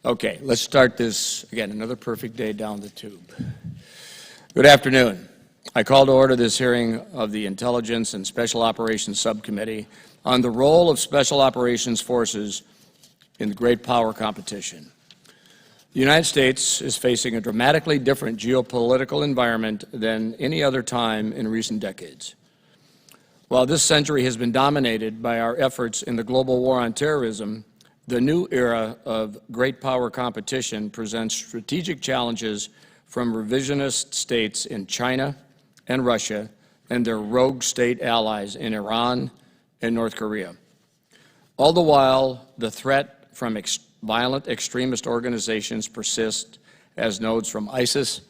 Okay, let's start this, again, another perfect day down the tube. Good afternoon. I call to order this hearing of the Intelligence and Special Operations Subcommittee on the role of Special Operations Forces in the great power competition. The United States is facing a dramatically different geopolitical environment than any other time in recent decades. While this century has been dominated by our efforts in the global war on terrorism, the new era of great power competition presents strategic challenges from revisionist states in China and Russia and their rogue state allies in Iran and North Korea. All the while, the threat from violent extremist organizations persists as nodes from ISIS,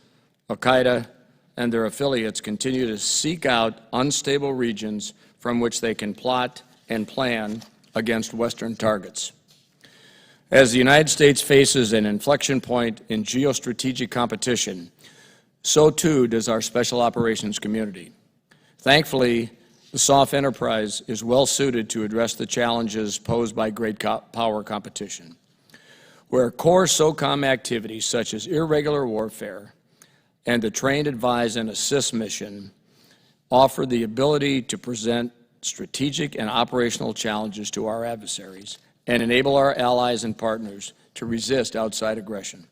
Al-Qaeda, and their affiliates continue to seek out unstable regions from which they can plot and plan against Western targets. As the United States faces an inflection point in geostrategic competition, so too does our special operations community. Thankfully, the SOF enterprise is well suited to address the challenges posed by great power competition, where core SOCOM activities such as irregular warfare and the Train, Advise, and Assist mission offer the ability to present strategic and operational challenges to our adversaries and enable our allies and partners to resist outside aggression.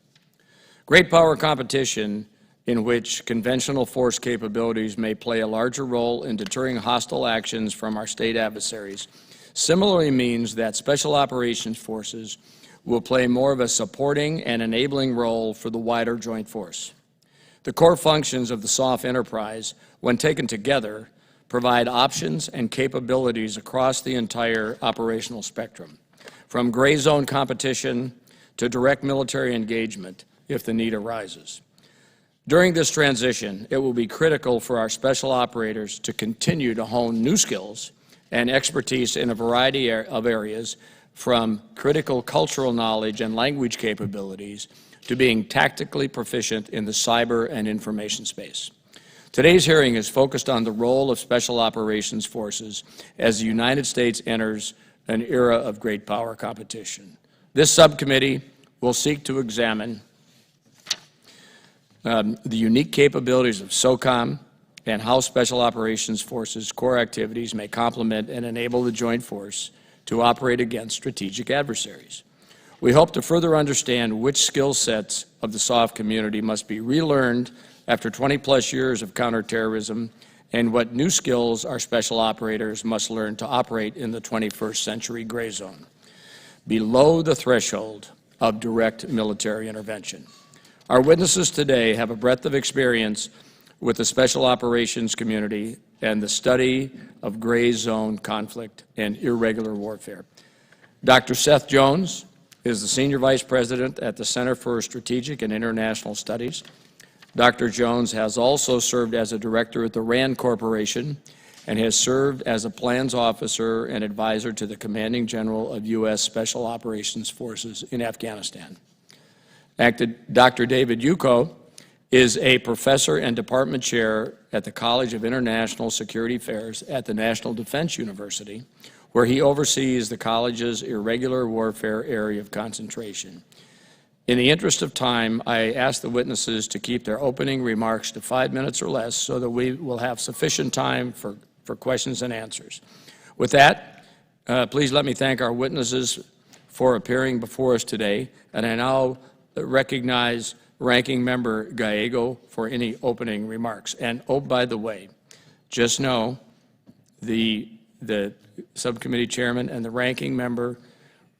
Great power competition, in which conventional force capabilities may play a larger role in deterring hostile actions from our state adversaries, similarly means that special operations forces will play more of a supporting and enabling role for the wider joint force. The core functions of the SOF enterprise, when taken together, provide options and capabilities across the entire operational spectrum, from gray zone competition to direct military engagement if the need arises. During this transition, it will be critical for our special operators to continue to hone new skills and expertise in a variety of areas, from critical cultural knowledge and language capabilities to being tactically proficient in the cyber and information space. Today's hearing is focused on the role of special operations forces as the United States enters an era of great power competition. This subcommittee will seek to examine the unique capabilities of SOCOM and how Special Operations Forces' core activities may complement and enable the joint force to operate against strategic adversaries. We hope to further understand which skill sets of the SOF community must be relearned after 20-plus years of counterterrorism, and what new skills our special operators must learn to operate in the 21st century gray zone, below the threshold of direct military intervention. Our witnesses today have a breadth of experience with the special operations community and the study of gray zone conflict and irregular warfare. Dr. Seth Jones is the Senior Vice President at the Center for Strategic and International Studies. Dr. Jones has also served as a director at the RAND Corporation and has served as a plans officer and advisor to the Commanding General of U.S. Special Operations Forces in Afghanistan. Dr. David Ucko is a professor and department chair at the College of International Security Affairs at the National Defense University, where he oversees the college's irregular warfare area of concentration. In the interest of time, I ask the witnesses to keep their opening remarks to 5 minutes or less so that we will have sufficient time for questions and answers. With that, please let me thank our witnesses for appearing before us today, and I now recognize Ranking Member Gallego for any opening remarks. And oh, by the way, just know the subcommittee chairman and the ranking member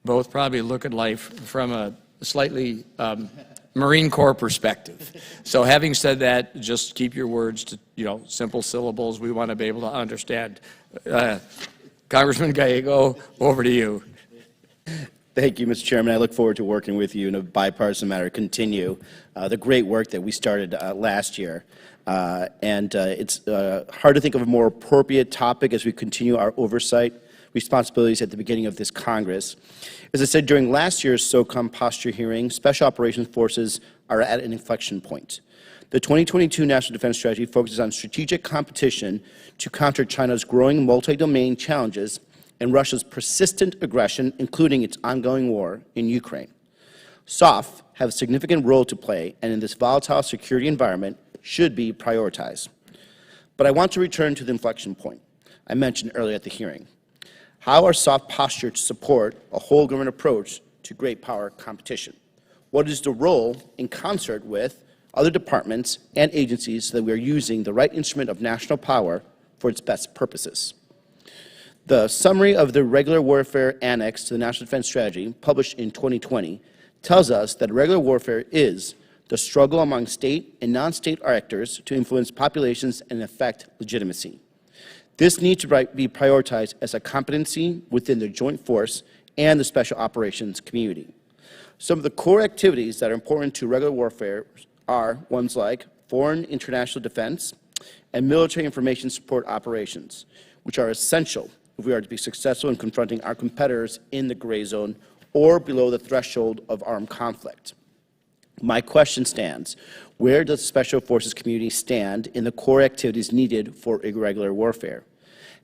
both probably look at life from a slightly Marine Corps perspective. So having said that, just keep your words to, simple syllables. We want to be able to understand. Congressman Gallego, over to you. Thank you, Mr. Chairman. I look forward to working with you in a bipartisan manner to continue the great work that we started last year. It's hard to think of a more appropriate topic as we continue our oversight responsibilities at the beginning of this Congress. As I said during last year's SOCOM posture hearing, Special Operations Forces are at an inflection point. The 2022 National Defense Strategy focuses on strategic competition to counter China's growing multi-domain challenges and Russia's persistent aggression, including its ongoing war in Ukraine. SOF have a significant role to play, and in this volatile security environment, should be prioritized. But I want to return to the inflection point I mentioned earlier at the hearing. How are SOF postured to support a whole government approach to great power competition? What is the role in concert with other departments and agencies so that we are using the right instrument of national power for its best purposes? The summary of the Regular Warfare Annex to the National Defense Strategy, published in 2020, tells us that regular warfare is the struggle among state and non-state actors to influence populations and affect legitimacy. This needs to be prioritized as a competency within the joint force and the special operations community. Some of the core activities that are important to regular warfare are ones like foreign international defense and military information support operations, which are essential if we are to be successful in confronting our competitors in the gray zone or below the threshold of armed conflict. My question stands: where does the Special Forces community stand in the core activities needed for irregular warfare?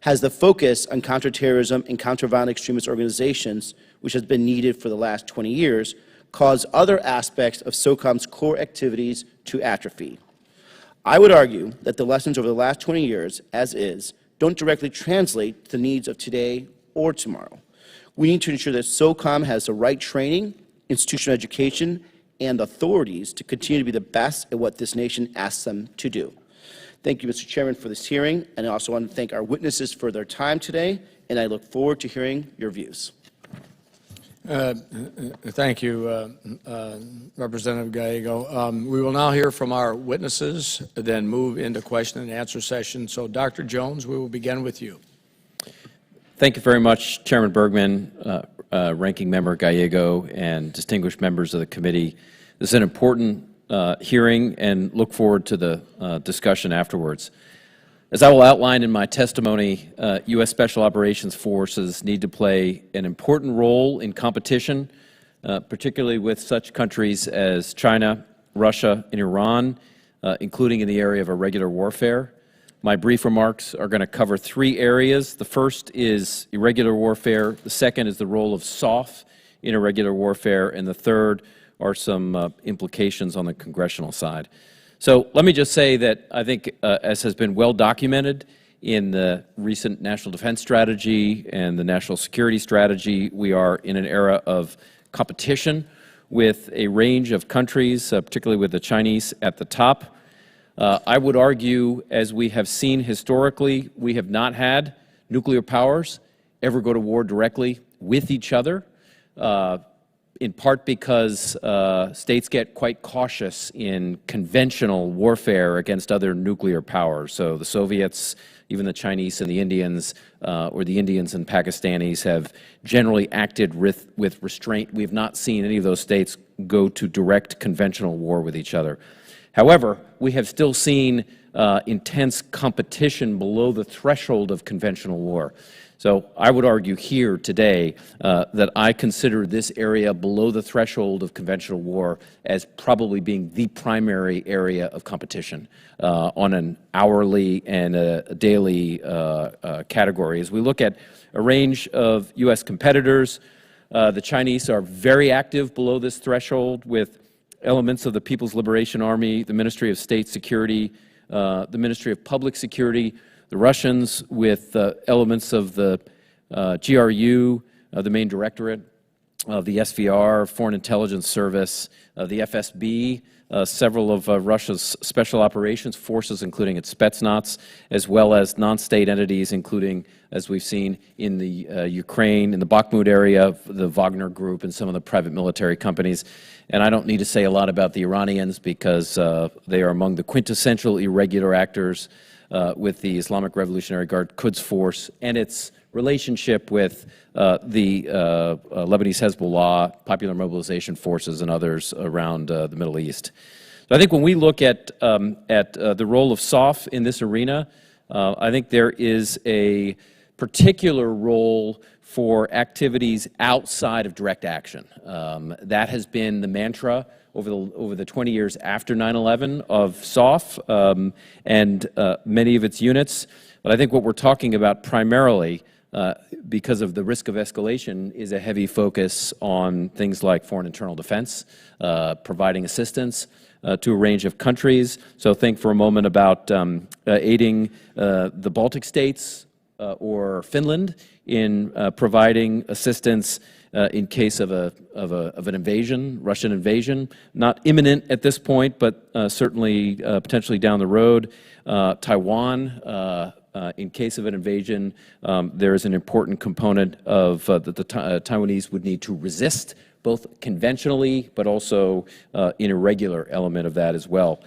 Has the focus on counterterrorism and counter-violent extremist organizations, which has been needed for the last 20 years, caused other aspects of SOCOM's core activities to atrophy? I would argue that the lessons over the last 20 years, as is, don't directly translate to the needs of today or tomorrow. We need to ensure that SOCOM has the right training, institutional education, and authorities to continue to be the best at what this nation asks them to do. Thank you, Mr. Chairman, for this hearing, and I also want to thank our witnesses for their time today, and I look forward to hearing your views. Thank you, Representative Gallego. We will now hear from our witnesses, then move into question and answer session. So, Dr. Jones, we will begin with you. Thank you very much, Chairman Bergman, Ranking Member Gallego, and distinguished members of the committee. This is an important hearing, and look forward to the discussion afterwards. As I will outline in my testimony, U.S. Special Operations Forces need to play an important role in competition, particularly with such countries as China, Russia, and Iran, including in the area of irregular warfare. My brief remarks are going to cover three areas. The first is irregular warfare, the second is the role of SOF in irregular warfare, and the third are some implications on the congressional side. So let me just say that I think, as has been well documented in the recent National Defense Strategy and the National Security Strategy, we are in an era of competition with a range of countries, particularly with the Chinese at the top. I would argue, as we have seen historically, we have not had nuclear powers ever go to war directly with each other, in part because states get quite cautious in conventional warfare against other nuclear powers. So the Soviets, even the Chinese and the Indians, or the Indians and Pakistanis, have generally acted with restraint. We have not seen any of those states go to direct conventional war with each other. However, we have still seen intense competition below the threshold of conventional war. So I would argue here today that I consider this area below the threshold of conventional war as probably being the primary area of competition on an hourly and a daily category. As we look at a range of U.S. competitors, the Chinese are very active below this threshold with elements of the People's Liberation Army, the Ministry of State Security, the Ministry of Public Security, the Russians with elements of the GRU, the main directorate of the SVR, Foreign Intelligence Service, the FSB, several of Russia's special operations forces, including its Spetsnaz, as well as non-state entities, including, as we've seen in the Ukraine, in the Bakhmut area, the Wagner Group, and some of the private military companies. And I don't need to say a lot about the Iranians because they are among the quintessential irregular actors with the Islamic Revolutionary Guard Quds Force and its relationship with the Lebanese Hezbollah, Popular Mobilization Forces, and others around the Middle East. So I think when we look at the role of SOF in this arena, I think there is a particular role for activities outside of direct action. That has been the mantra over the 20 years after 9/11 of SOF and many of its units. But I think what we're talking about primarily because of the risk of escalation, is a heavy focus on things like foreign internal defense, providing assistance to a range of countries. So think for a moment about aiding the Baltic states or Finland in providing assistance in case of an invasion, Russian invasion. Not imminent at this point, but certainly potentially down the road. Taiwan, in case of an invasion, there is an important component of that the Taiwanese would need to resist, both conventionally, but also in a regular element of that as well.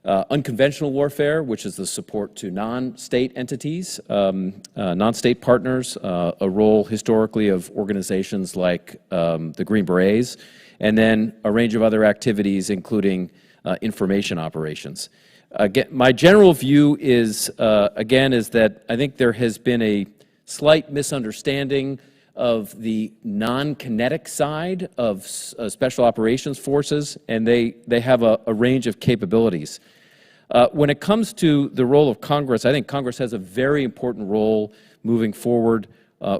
Unconventional warfare, which is the support to non-state entities, non-state partners, a role historically of organizations like the Green Berets, and then a range of other activities, including information operations. Again, my general view is, is that I think there has been a slight misunderstanding of the non-kinetic side of special operations forces, and they have a range of capabilities. When it comes to the role of Congress, I think Congress has a very important role moving forward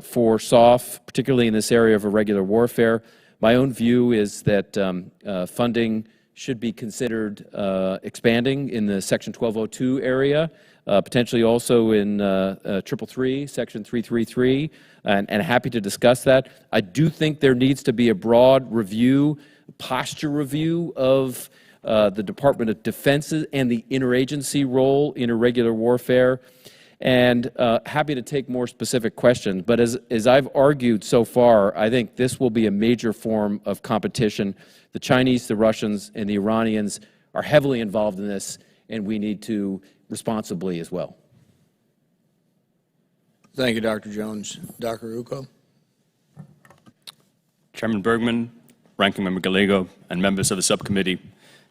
for SOF, particularly in this area of irregular warfare. My own view is that funding should be considered expanding in the Section 1202 area, potentially also in 333, Section 333, and happy to discuss that. I do think there needs to be a broad review, posture review of the Department of Defense and the interagency role in irregular warfare, and happy to take more specific questions. But as I've argued so far, I think this will be a major form of competition. The Chinese, the Russians, and the Iranians are heavily involved in this, and we need to responsibly as well. Thank you, Dr. Jones. Dr. Ucko. Chairman Bergman, Ranking Member Gallego, and members of the subcommittee,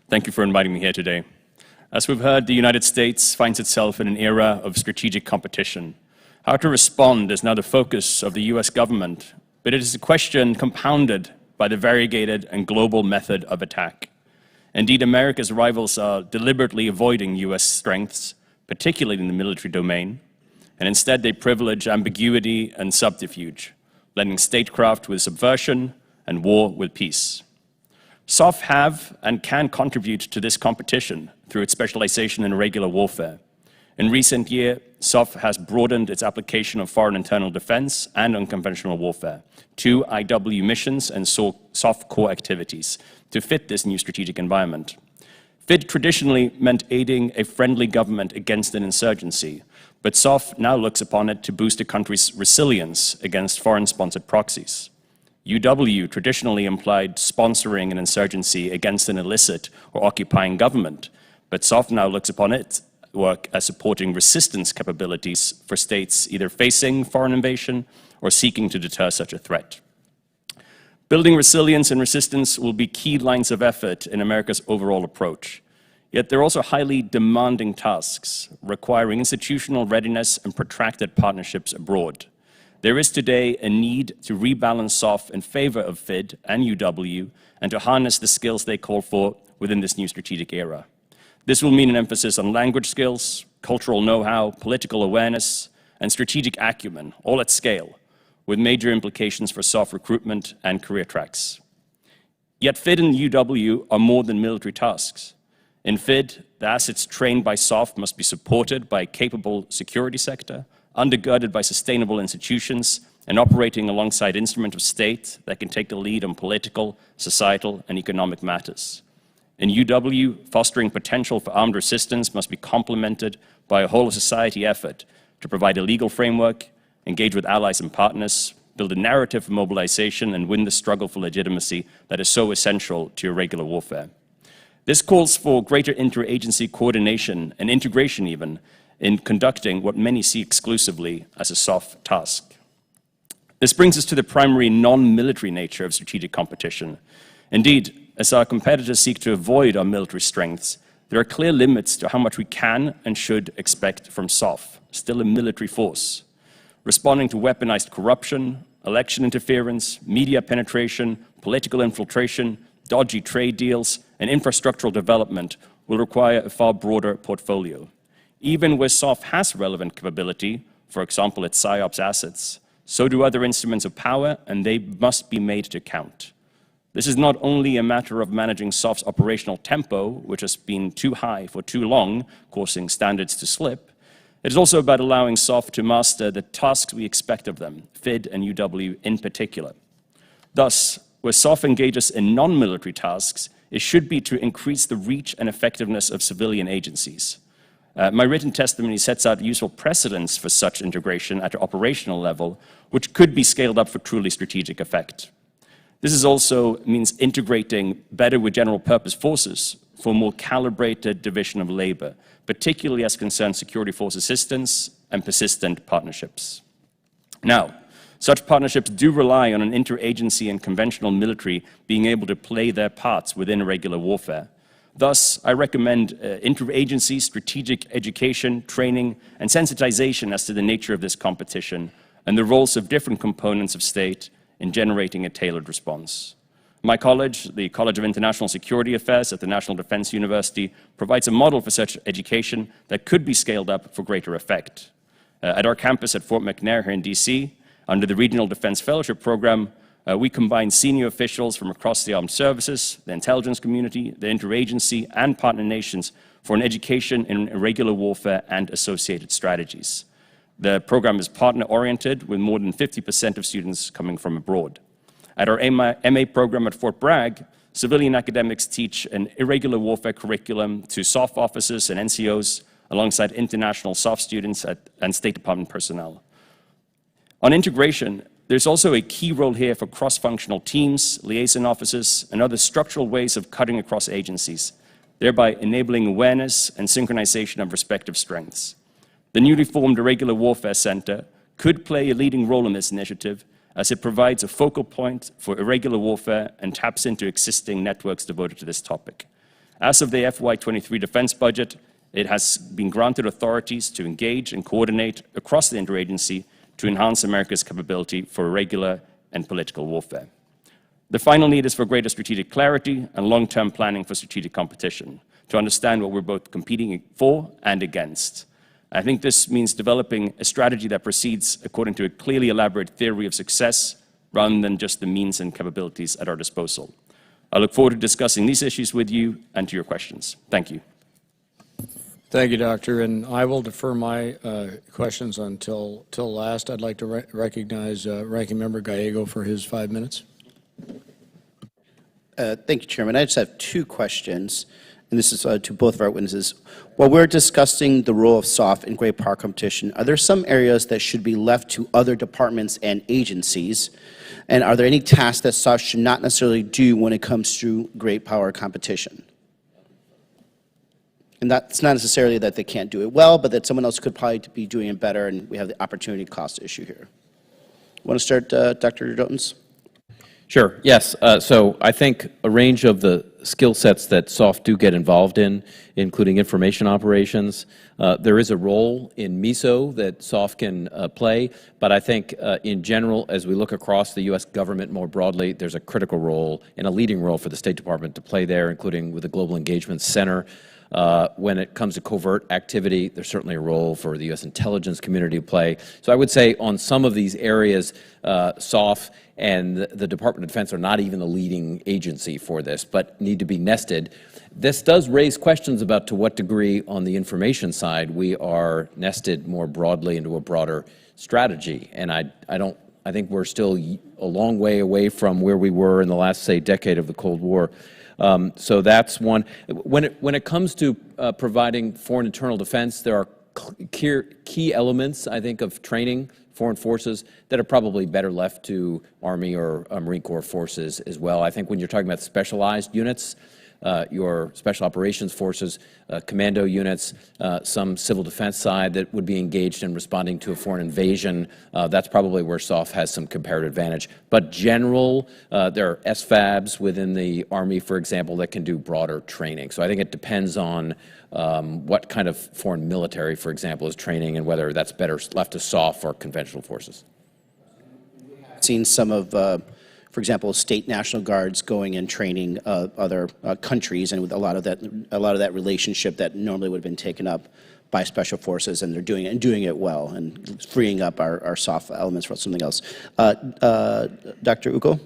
thank you for inviting me here today. As we've heard, the United States finds itself in an era of strategic competition. How to respond is now the focus of the U.S. government, but it is a question compounded by the variegated and global method of attack. Indeed, America's rivals are deliberately avoiding U.S. strengths, particularly in the military domain, and instead they privilege ambiguity and subterfuge, blending statecraft with subversion and war with peace. SOF have and can contribute to this competition through its specialization in irregular warfare. In recent years, SOF has broadened its application of foreign internal defense and unconventional warfare to IW missions and SOF core activities to fit this new strategic environment. FID traditionally meant aiding a friendly government against an insurgency, but SOF now looks upon it to boost a country's resilience against foreign-sponsored proxies. UW traditionally implied sponsoring an insurgency against an illicit or occupying government, but SOF now looks upon its work as supporting resistance capabilities for states either facing foreign invasion or seeking to deter such a threat. Building resilience and resistance will be key lines of effort in America's overall approach. Yet they're also highly demanding tasks, requiring institutional readiness and protracted partnerships abroad. There is today a need to rebalance SOF in favor of FID and UW and to harness the skills they call for within this new strategic era. This will mean an emphasis on language skills, cultural know-how, political awareness, and strategic acumen, all at scale, with major implications for SOF recruitment and career tracks. Yet FID and UW are more than military tasks. In FID, the assets trained by SOF must be supported by a capable security sector, undergirded by sustainable institutions, and operating alongside instruments of state that can take the lead on political, societal, and economic matters. In UW, fostering potential for armed resistance must be complemented by a whole-of-society effort to provide a legal framework, engage with allies and partners, build a narrative for mobilization, and win the struggle for legitimacy that is so essential to irregular warfare. This calls for greater interagency coordination and integration even in conducting what many see exclusively as a SOF task. This brings us to the primary non-military nature of strategic competition. Indeed, as our competitors seek to avoid our military strengths, there are clear limits to how much we can and should expect from SOF, still a military force. Responding to weaponized corruption, election interference, media penetration, political infiltration, dodgy trade deals, and infrastructural development will require a far broader portfolio. Even where SOF has relevant capability, for example, its PSYOPs assets, so do other instruments of power, and they must be made to count. This is not only a matter of managing SOF's operational tempo, which has been too high for too long, causing standards to slip. It is also about allowing SOF to master the tasks we expect of them, FID and UW in particular. Thus, where SOF engages in non-military tasks, it should be to increase the reach and effectiveness of civilian agencies. My written testimony sets out useful precedents for such integration at the operational level, which could be scaled up for truly strategic effect. This also means integrating better with general purpose forces for more calibrated division of labor, particularly as concerns security force assistance and persistent partnerships. Now, such partnerships do rely on an interagency and conventional military being able to play their parts within irregular warfare. Thus, I recommend interagency strategic education, training, and sensitization as to the nature of this competition and the roles of different components of state in generating a tailored response. My college, the College of International Security Affairs at the National Defense University, provides a model for such education that could be scaled up for greater effect. At our campus at Fort McNair here in DC, under the Regional Defense Fellowship Program, we combine senior officials from across the armed services, the intelligence community, the interagency, and partner nations for an education in irregular warfare and associated strategies. The program is partner-oriented, with more than 50% of students coming from abroad. At our MA program at Fort Bragg, civilian academics teach an irregular warfare curriculum to SOF officers and NCOs, alongside international SOF students and State Department personnel. On integration, there's also a key role here for cross-functional teams, liaison officers, and other structural ways of cutting across agencies, thereby enabling awareness and synchronization of respective strengths. The newly formed Irregular Warfare Center could play a leading role in this initiative, as it provides a focal point for irregular warfare and taps into existing networks devoted to this topic. As of the FY23 defense budget, it has been granted authorities to engage and coordinate across the interagency to enhance America's capability for irregular and political warfare. The final need is for greater strategic clarity and long-term planning for strategic competition, to understand what we're both competing for and against. I think this means developing a strategy that proceeds according to a clearly elaborate theory of success, rather than just the means and capabilities at our disposal. I look forward to discussing these issues with you and to your questions. Thank you. Thank you, Doctor. And I will defer my questions until last. I'd like to recognize Ranking Member Gallego for his 5 minutes. Thank you, Chairman. I just have 2 questions, and this is to both of our witnesses. While we're discussing the role of SOF in great power competition, are there some areas that should be left to other departments and agencies? And are there any tasks that SOF should not necessarily do when it comes to great power competition? And that's not necessarily that they can't do it well, but that someone else could probably be doing it better, and we have the opportunity cost issue here. Want to start, Dr. Dotens? Sure, yes. So I think a range of the skill sets that SOF do get involved in, including information operations. There is a role in MISO that SOF can play, but I think in general, as we look across the U.S. government more broadly, there's a critical role and a leading role for the State Department to play there, including with the Global Engagement Center. When it comes to covert activity, there's certainly a role for the U.S. intelligence community to play. So I would say on some of these areas, SOF and the Department of Defense are not even the leading agency for this, but need to be nested. This does raise questions about to what degree on the information side we are nested more broadly into a broader strategy. And I think we're still a long way away from where we were in the last, say, decade of the Cold War. So that's one. When it comes to providing foreign internal defense, there are key elements, I think, of training foreign forces that are probably better left to Army or Marine Corps forces as well. I think when you're talking about specialized units, your special operations forces, commando units, some civil defense side that would be engaged in responding to a foreign invasion, that's probably where SOF has some comparative advantage. But general, there are SFABs within the Army, for example, that can do broader training. So I think it depends on what kind of foreign military, for example, is training and whether that's better left to SOF or conventional forces. I've seen some of for example, state National Guards going and training other countries, and with a lot of that relationship that normally would have been taken up by special forces, and they're doing it well, and freeing up our soft elements for something else. Dr. Ucko?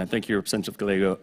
Thank you, Representative Gallego.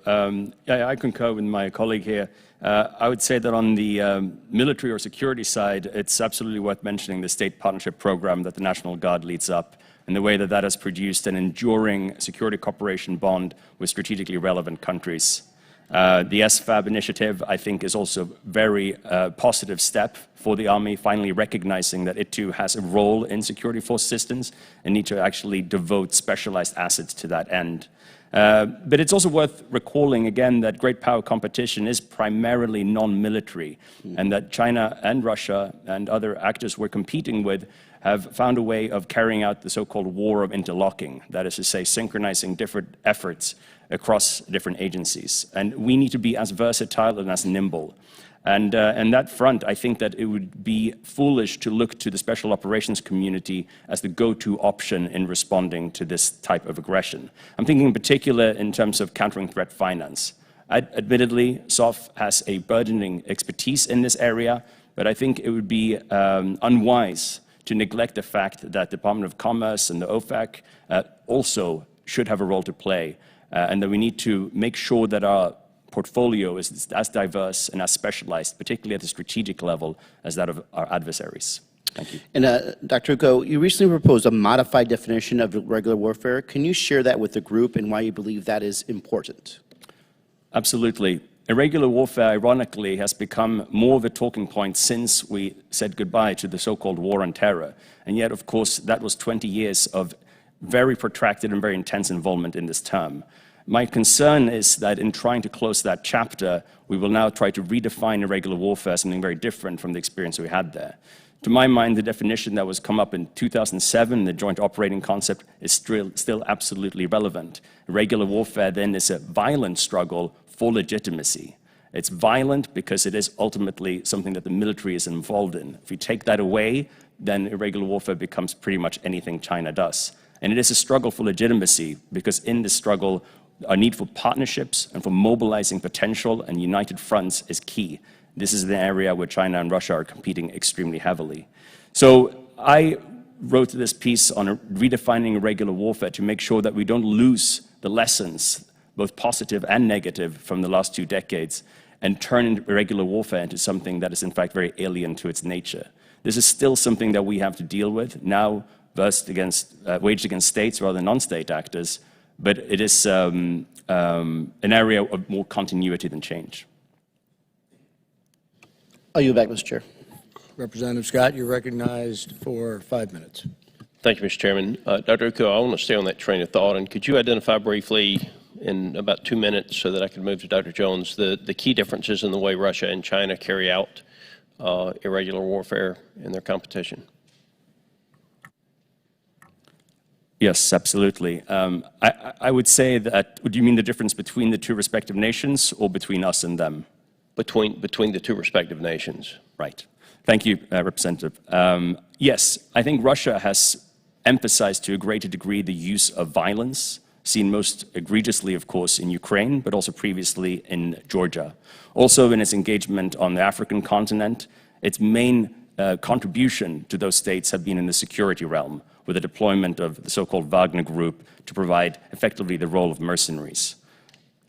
Yeah, I concur with my colleague here. I would say that on the military or security side, it's absolutely worth mentioning the state partnership program that the National Guard leads up, and the way that that has produced an enduring security cooperation bond with strategically relevant countries. The SFAB initiative, I think, is also a very positive step for the Army, finally recognizing that it too has a role in security force systems and need to actually devote specialized assets to that end. But it's also worth recalling again that great power competition is primarily non-military, and that China and Russia and other actors we're competing with have found a way of carrying out the so-called war of interlocking, that is to say, synchronizing different efforts across different agencies. And we need to be as versatile and as nimble. And on that front, I think that it would be foolish to look to the special operations community as the go-to option in responding to this type of aggression. I'm thinking in particular in terms of countering threat finance. Admittedly, SOF has a burgeoning expertise in this area, but I think it would be unwise to neglect the fact that the Department of Commerce and the OFAC also should have a role to play, and that we need to make sure that our portfolio is as diverse and as specialized, particularly at the strategic level, as that of our adversaries. Thank you. And Dr. Ucko, you recently proposed a modified definition of irregular warfare. Can you share that with the group and why you believe that is important? Absolutely. Irregular warfare, ironically, has become more of a talking point since we said goodbye to the so-called war on terror. And yet, of course, that was 20 years of very protracted and very intense involvement in this term. My concern is that in trying to close that chapter, we will now try to redefine irregular warfare as something very different from the experience we had there. To my mind, the definition that was come up in 2007, the joint operating concept, is still absolutely relevant. Irregular warfare then is a violent struggle for legitimacy. It's violent because it is ultimately something that the military is involved in. If you take that away, then irregular warfare becomes pretty much anything China does. And it is a struggle for legitimacy because in this struggle, our need for partnerships and for mobilizing potential and united fronts is key. This is the area where China and Russia are competing extremely heavily. So I wrote this piece on redefining irregular warfare to make sure that we don't lose the lessons, both positive and negative, from the last 2 decades and turn irregular warfare into something that is in fact very alien to its nature. This is still something that we have to deal with, now waged against states rather than non-state actors, but it is an area of more continuity than change. I'll yield back, Mr. Chair. Representative Scott, you're recognized for 5 minutes. Thank you, Mr. Chairman. Dr. Ucko, I want to stay on that train of thought, and could you identify briefly, in about 2 minutes so that I can move to Dr. Jones, the key differences in the way Russia and China carry out irregular warfare in their competition? Yes, absolutely. I would say that, do you mean the difference between the two respective nations or between us and them? Between the two respective nations. Right. Thank you, Representative. Yes, I think Russia has emphasized to a greater degree the use of violence, seen most egregiously, of course, in Ukraine, but also previously in Georgia. Also in its engagement on the African continent, its main contribution to those states have been in the security realm, with the deployment of the so-called Wagner Group to provide effectively the role of mercenaries.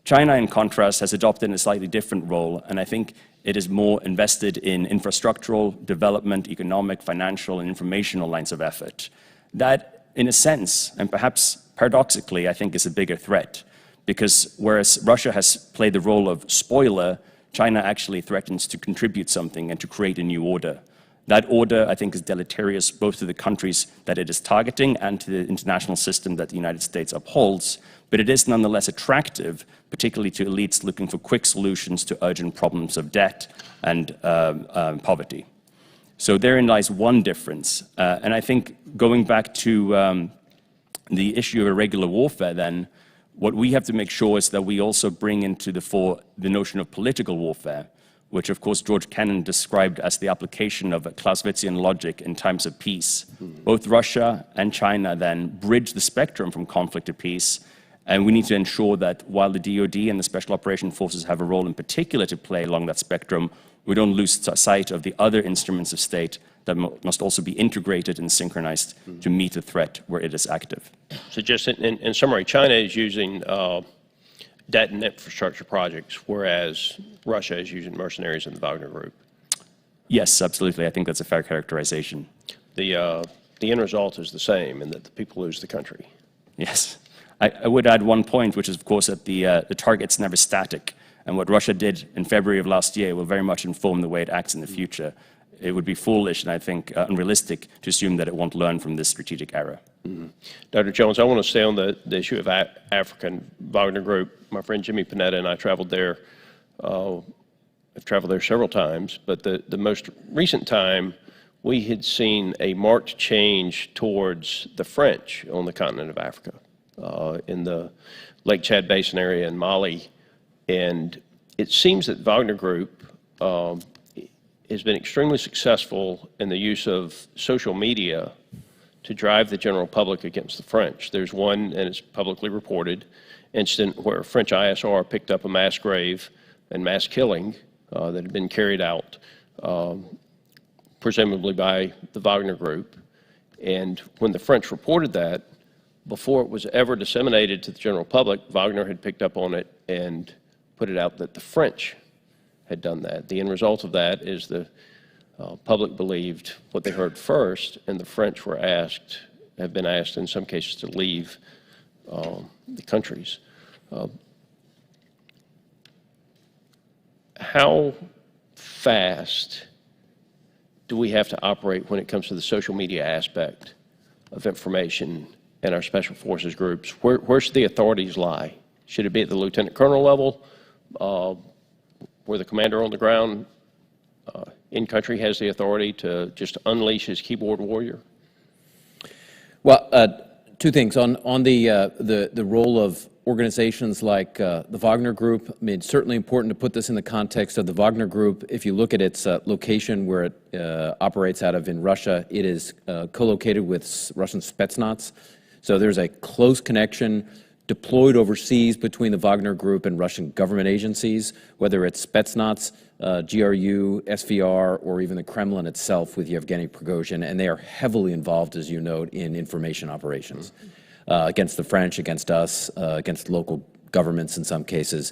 China, in contrast, has adopted a slightly different role, and I think it is more invested in infrastructural development, economic, financial, and informational lines of effort. That, in a sense, and perhaps paradoxically, I think is a bigger threat, because whereas Russia has played the role of spoiler, China actually threatens to contribute something and to create a new order. That order, I think, is deleterious both to the countries that it is targeting and to the international system that the United States upholds, but it is nonetheless attractive, particularly to elites looking for quick solutions to urgent problems of debt and poverty. So therein lies one difference. And I think going back to the issue of irregular warfare then, what we have to make sure is that we also bring into the fore the notion of political warfare, which of course George Kennan described as the application of a Clausewitzian logic in times of peace. Both Russia and China then bridge the spectrum from conflict to peace, and we need to ensure that while the DoD and the Special Operation Forces have a role in particular to play along that spectrum, we don't lose sight of the other instruments of state that must also be integrated and synchronized to meet the threat where it is active. So just in summary, China is using debt and infrastructure projects, whereas Russia is using mercenaries in the Wagner Group. Yes, absolutely. I think that's a fair characterization. The end result is the same, in that the people lose the country. Yes. I would add one point, which is, of course, that the target's never static. And what Russia did in February of last year will very much inform the way it acts in the future. It would be foolish and I think unrealistic to assume that it won't learn from this strategic error. Mm-hmm. Dr. Jones, I want to stay on the issue of African Wagner Group. My friend Jimmy Panetta and I traveled there. I've traveled there several times, but the most recent time we had seen a marked change towards the French on the continent of Africa, in the Lake Chad Basin area in Mali. And it seems that Wagner Group has been extremely successful in the use of social media to drive the general public against the French. There's one, and it's publicly reported, incident where French ISR picked up a mass grave and mass killing that had been carried out, presumably by the Wagner Group. And when the French reported that, before it was ever disseminated to the general public, Wagner had picked up on it and put it out that the French had done that. The end result of that is the public believed what they heard first, and the French were have been asked in some cases to leave the countries. How fast do we have to operate when it comes to the social media aspect of information in our special forces groups? Where should the authorities lie? Should it be at the lieutenant colonel level, where the commander on the ground in country has the authority to just unleash his keyboard warrior? Well, two things. On the role of organizations like the Wagner Group, I mean, it's certainly important to put this in the context of the Wagner Group. If you look at its location where it operates out of in Russia, it is co-located with Russian Spetsnaz. So there's a close connection deployed overseas between the Wagner Group and Russian government agencies, whether it's Spetsnaz, GRU, SVR, or even the Kremlin itself with Yevgeny Prigozhin, and they are heavily involved, as you note, in information operations against the French, against us, against local governments in some cases.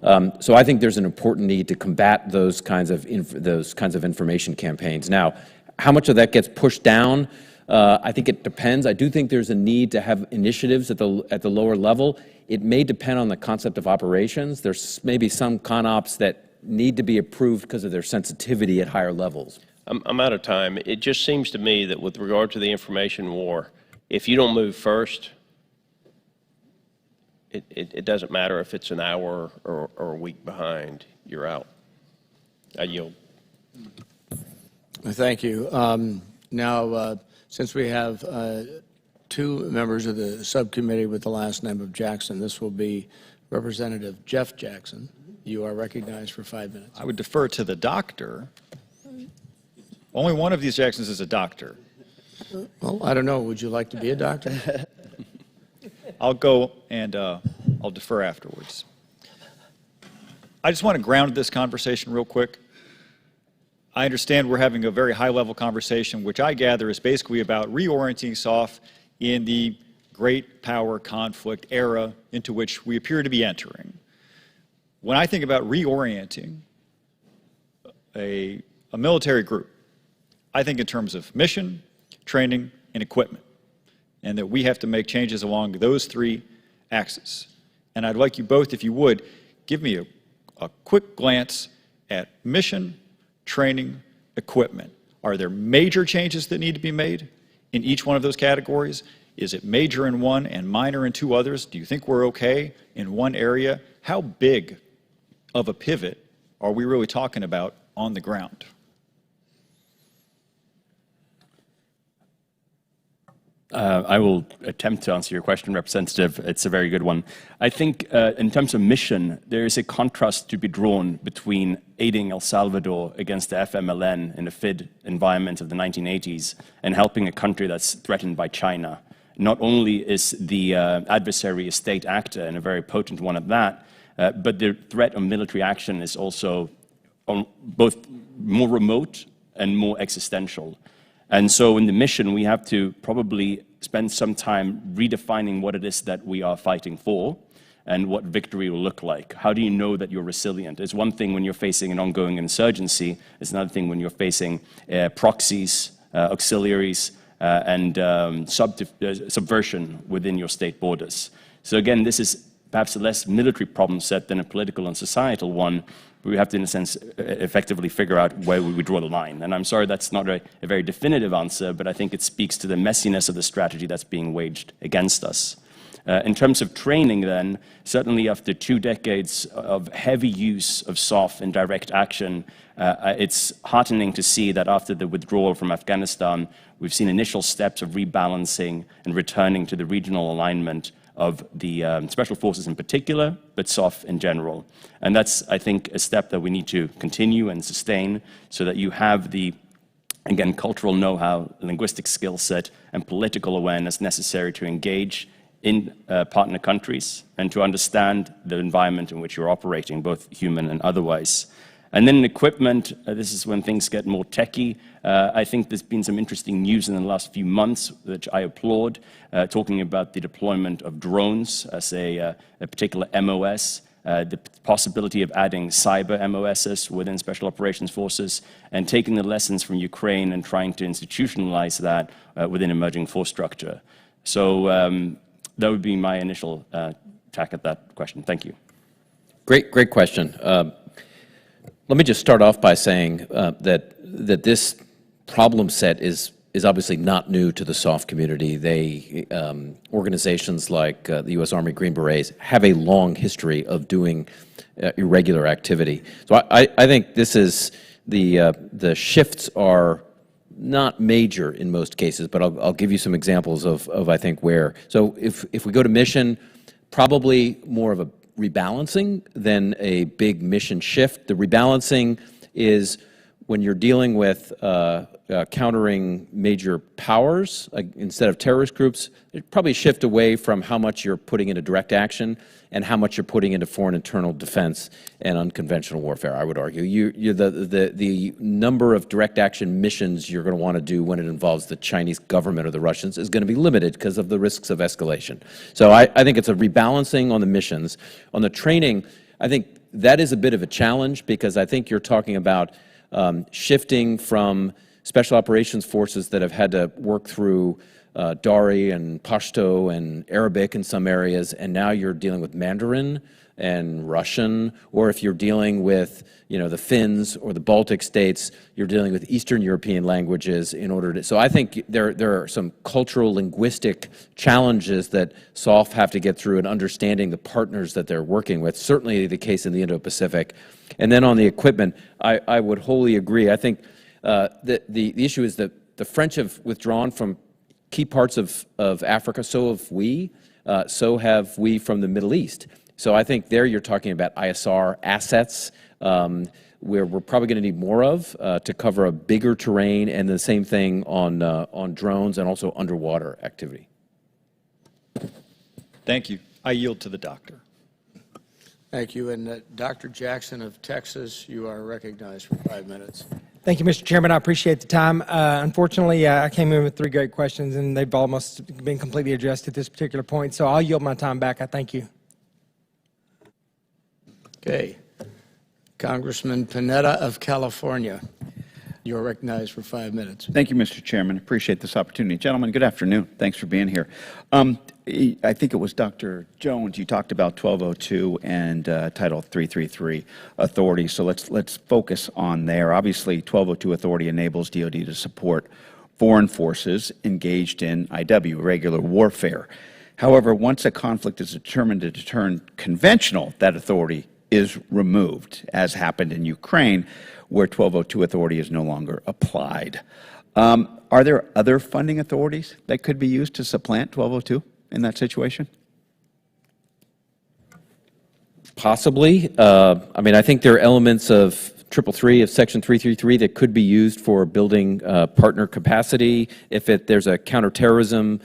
So I think there's an important need to combat those kinds of information campaigns. Now, how much of that gets pushed down? I think it depends. I do think there's a need to have initiatives at the lower level. It may depend on the concept of operations. There's maybe some con-ops that need to be approved because of their sensitivity at higher levels. I'm out of time. It just seems to me that with regard to the information war, if you don't move first, it doesn't matter if it's an hour or a week behind, you're out. I yield. Thank you. Now, since we have two members of the subcommittee with the last name of Jackson, this will be Representative Jeff Jackson. You are recognized for 5 minutes. I would defer to the doctor. Only one of these Jacksons is a doctor. Well, I don't know. Would you like to be a doctor? I'll go and I'll defer afterwards. I just want to ground this conversation real quick. I understand we're having a very high-level conversation, which I gather is basically about reorienting SOF in the great power conflict era into which we appear to be entering. When I think about reorienting a military group, I think in terms of mission, training, and equipment, and that we have to make changes along those three axes. And I'd like you both, if you would, give me a quick glance at mission, training, equipment. Are there major changes that need to be made in each one of those categories? Is it major in one and minor in two others? Do you think we're okay in one area? How big of a pivot are we really talking about on the ground? I will attempt to answer your question, Representative. It's a very good one. I think in terms of mission, there is a contrast to be drawn between aiding El Salvador against the FMLN in the FID environment of the 1980s and helping a country that's threatened by China. Not only is the adversary a state actor and a very potent one at that, but the threat of military action is also on both more remote and more existential. And so in the mission, we have to probably spend some time redefining what it is that we are fighting for and what victory will look like. How do you know that you're resilient? It's one thing when you're facing an ongoing insurgency. It's another thing when you're facing proxies, auxiliaries, and subversion within your state borders. So again, this is perhaps a less military problem set than a political and societal one. We have to, in a sense, effectively figure out where we would draw the line. And I'm sorry that's not a very definitive answer, but I think it speaks to the messiness of the strategy that's being waged against us. In terms of training then, certainly after 2 decades of heavy use of SOF in direct action, it's heartening to see that after the withdrawal from Afghanistan, we've seen initial steps of rebalancing and returning to the regional alignment of the special forces in particular, but SOF in general. And that's, I think, a step that we need to continue and sustain so that you have the, again, cultural know-how, linguistic skill set, and political awareness necessary to engage in partner countries and to understand the environment in which you're operating, both human and otherwise. And then in equipment, this is when things get more techy. I think there's been some interesting news in the last few months, which I applaud, talking about the deployment of drones as a particular MOS, the possibility of adding cyber MOSs within Special Operations Forces, and taking the lessons from Ukraine and trying to institutionalize that within emerging force structure. So that would be my initial tack at that question. Thank you. Great question. Let me just start off by saying that this problem set is obviously not new to the SOF community. Organizations like the U.S. Army Green Berets have a long history of doing irregular activity. So I think this is the shifts are not major in most cases, but I'll give you some examples of I think where. So if we go to mission, probably more of a rebalancing than a big mission shift. The rebalancing is when you're dealing with countering major powers instead of terrorist groups, it probably shift away from how much you're putting into direct action and how much you're putting into foreign internal defense and unconventional warfare, I would argue. The number of direct action missions you're going to want to do when it involves the Chinese government or the Russians is going to be limited because of the risks of escalation. So I think it's a rebalancing on the missions. On the training, I think that is a bit of a challenge because I think you're talking about shifting from special operations forces that have had to work through Dari and Pashto and Arabic in some areas, and now you're dealing with Mandarin and Russian, or if you're dealing with, the Finns or the Baltic states, you're dealing with Eastern European languages in order to, so I think there are some cultural linguistic challenges that SOF have to get through in understanding the partners that they're working with, certainly the case in the Indo-Pacific. And then on the equipment, I would wholly agree. I think the issue is that the French have withdrawn from key parts of Africa, so have we from the Middle East. So I think there you're talking about ISR assets, where we're probably going to need more of to cover a bigger terrain, and the same thing on drones and also underwater activity. Thank you. I yield to the doctor. Thank you. And Dr. Jackson of Texas, you are recognized for 5 minutes. Thank you, Mr. Chairman. I appreciate the time. Unfortunately, I came in with 3 great questions, and they've almost been completely addressed at this particular point, so I'll yield my time back. I thank you. Okay. Congressman Panetta of California, you are recognized for 5 minutes. Thank you, Mr. Chairman. Appreciate this opportunity. Gentlemen, good afternoon. Thanks for being here. I think it was Dr. Jones, you talked about 1202 and Title 333 authority, so let's focus on there. Obviously, 1202 authority enables DoD to support foreign forces engaged in IW, regular warfare. However, once a conflict is determined to turn conventional, that authority is removed, as happened in Ukraine, where 1202 authority is no longer applied. Are there other funding authorities that could be used to supplant 1202 in that situation? Possibly. I mean, I think there are elements of 333 of Section 333 that could be used for building partner capacity. If there's a counterterrorism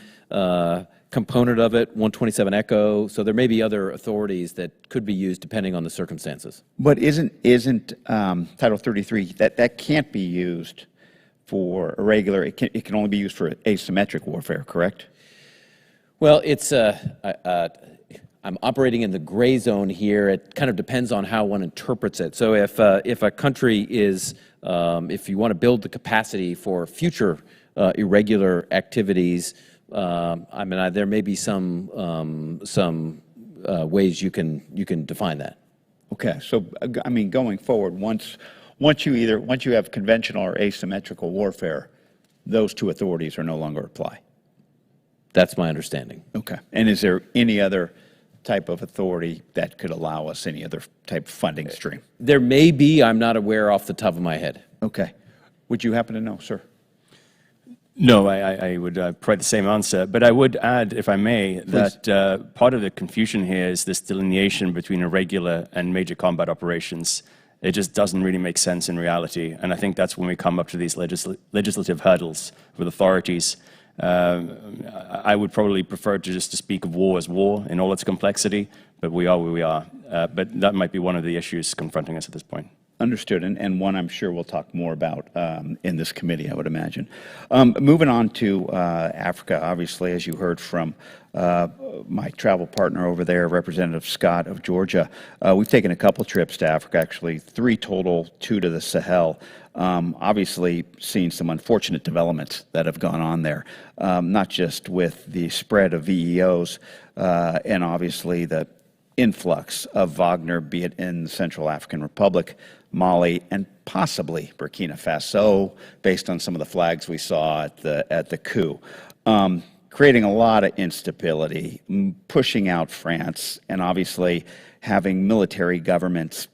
component of it, 127 Echo, so there may be other authorities that could be used depending on the circumstances. But isn't Title 33, that can't be used for irregular, it can only be used for asymmetric warfare, correct? Well, it's, I'm operating in the gray zone here. It kind of depends on how one interprets it. So if a country is, if you want to build the capacity for future irregular activities, I mean, there may be some ways you can define that. Okay, so I mean, going forward, once you have conventional or asymmetrical warfare, those two authorities are no longer apply. That's my understanding. Okay, and is there any other type of authority that could allow us any other type of funding stream? There may be. I'm not aware off the top of my head. Okay, would you happen to know, sir? No, I would provide the same answer, but I would add, if I may, that part of the confusion here is this delineation between irregular and major combat operations. It just doesn't really make sense in reality, and I think that's when we come up to these legislative hurdles with authorities. I would probably prefer to speak of war as war in all its complexity, but we are where we are. But that might be one of the issues confronting us at this point. Understood, and one I'm sure we'll talk more about in this committee, I would imagine. Moving on to Africa, obviously, as you heard from my travel partner over there, Representative Scott of Georgia, we've taken a couple trips to Africa, actually 3 total, 2 to the Sahel. Obviously, seen some unfortunate developments that have gone on there, not just with the spread of VEOs and obviously the influx of Wagner, be it in the Central African Republic, Mali, and possibly Burkina Faso, based on some of the flags we saw at the coup, creating a lot of instability, pushing out France, and obviously having military governments